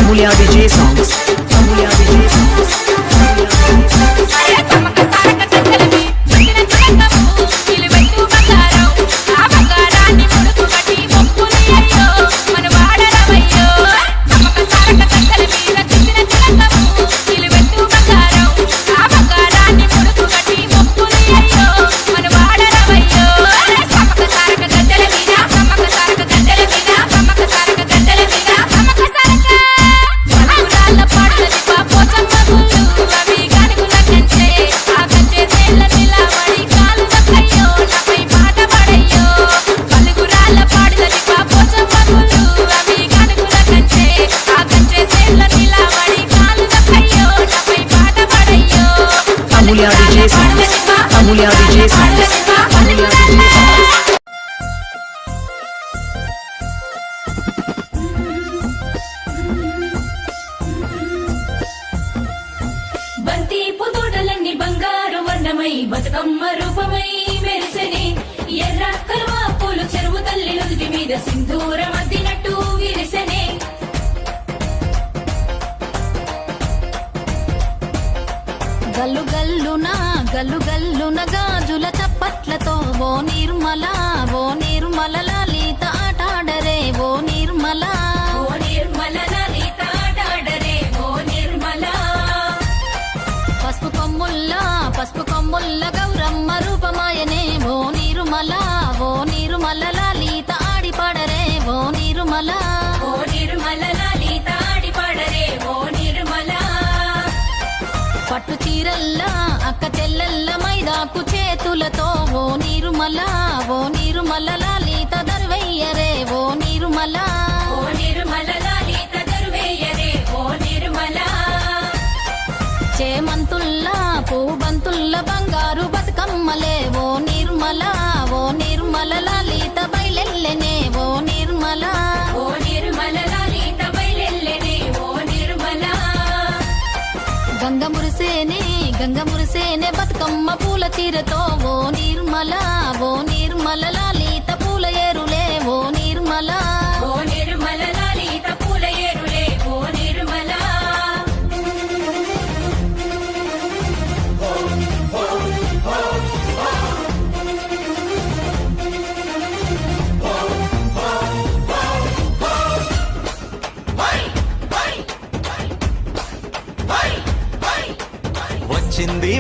Amulya DJ songs. Amulya DJ songs. Amulya DJ songs. Amulya DJ songs. Amulya DJ songs. బంతి పుతోటలన్నీ బంగారు వర్ణమై బతుకమ్మ రూపమై మెరిసెని ఎర్ర కలువ పూలు చెరువు తల్లి నుదుటి మీద సింధూరం అద్దినట్టు విరిసెనే గల్లు గల్లు గల్లున గాజుల చప్పట్లతో ఓ నిర్మల లలిత ఆటాడరే ఓ నిర్మల లలిత ఆటాడరే ఓ నిర్మల పసుపు కొమ్ముల్ల గౌరమ్మ రూపమాయనే ఓ నిర్మల లలిత ఆడిపాడరే ఓ నిర్మల లలిత ఆడిపాడరే ఓ నిర్మల పట్టు చీరల్లా అక్క చెల్లెల్ల మైదాకు చేతులతో ఓ నిర్మల లలిత దర్వయ్యరే ఓ నిర్మల లలిత దర్వేయరే ఓ నిర్మల చేమంతుల్లా పూబంతుల్ల బంగారు బతుకమ్మలే ఓ నిర్మల లలిత బయలెల్లెనే ఓ నిర్మల లలిత బయలెల్లెనే ఓ నిర్మల గంగ మురిసేనే బతుకమ్మ పూల తీరతో ఓ నిర్మల లలిత పూల ఏరులే ఓ నిర్మల లలిత పూల ఏరులే ఓ నిర్మల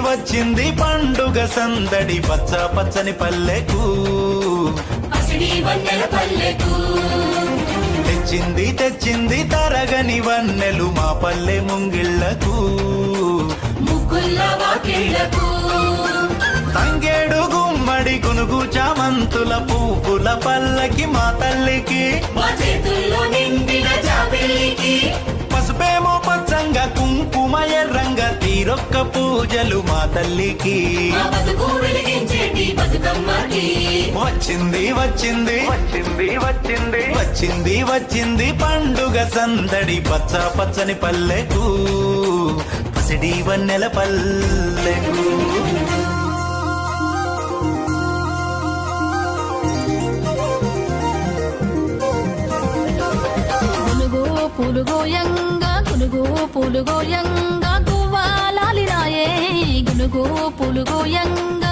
వచ్చింది పండుగ సందడి పచ్చ పచ్చని పల్లెకు పసిడి వన్నెల పల్లెకు తెచ్చింది తరగని వన్నెలు మా పల్లె ముంగిళ్లకు ముగ్గుల్ల వాకిళ్లకు తంగేడు గుమ్మడి గునుగు చామంతుల పువ్వుల పల్లకి మా తల్లికి మా చేతుల్లో నిండిన జాబిల్లికి పసుపేమో పచ్చంగా కుంకుమ ఎర్రంగా తీరొక్క పూజలు మా తల్లికి మా బతుకు వెలిగించేటి బతుకమ్మకి వచ్చింది పండుగ సందడి పచ్చ పచ్చని పల్లెకు పసిడి వన్నెల పల్లెకు పులుగోయంగా గువ్వాలాలిరాయే గునుగు పులుగోయంగా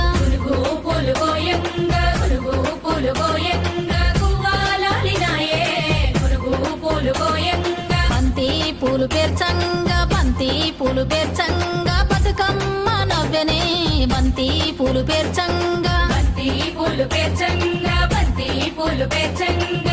బంతి పూలు పేర్చంగా బతుకమ్మ నవ్వెనే బంతి పూలు పేర్చంగా బంతి పూలు పేర్చంగా